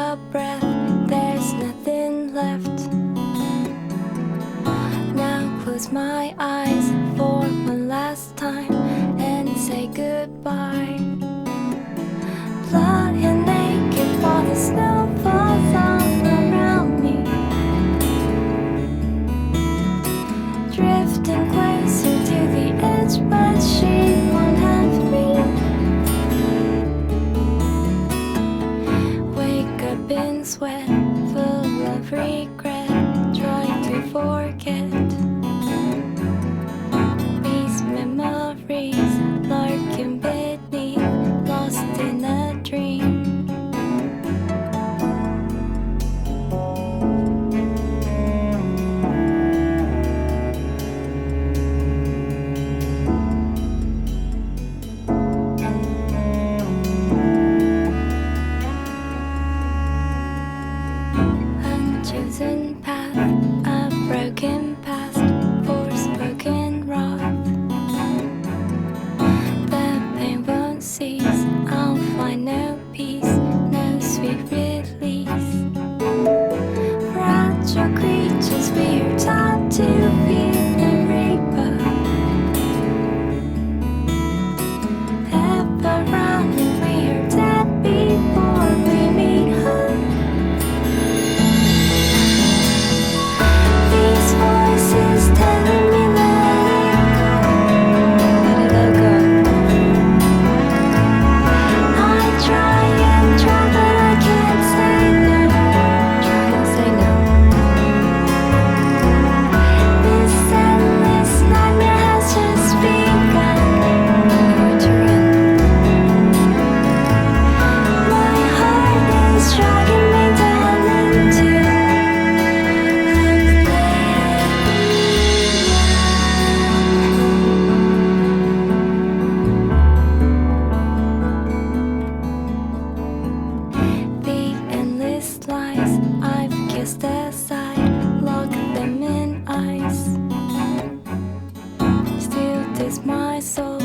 a breath, there's nothing left. Now close my eyes for one last time and say goodbye. Lying naked while the snow falls all around me, drifting closer to the edge, but she won't have me. Wake up in sweat, full of regret, trying to forget these memories lurking beneath, lost in a dream. Unchosen path, a broken past, forspoken wrath. The pain won't cease, I'll find no peace, no sweet release. Fragile creatures, we are taught to fear the reaper, ever running, we are dead before we meet her. These voices telling me let it all go. I try and try, but I can't say no. Try and say no. This endless nightmare has just begun. Nowhere to run. My heart is dragging me down into the endless lies I've kissed aside, lock them in ice. Still tis my soul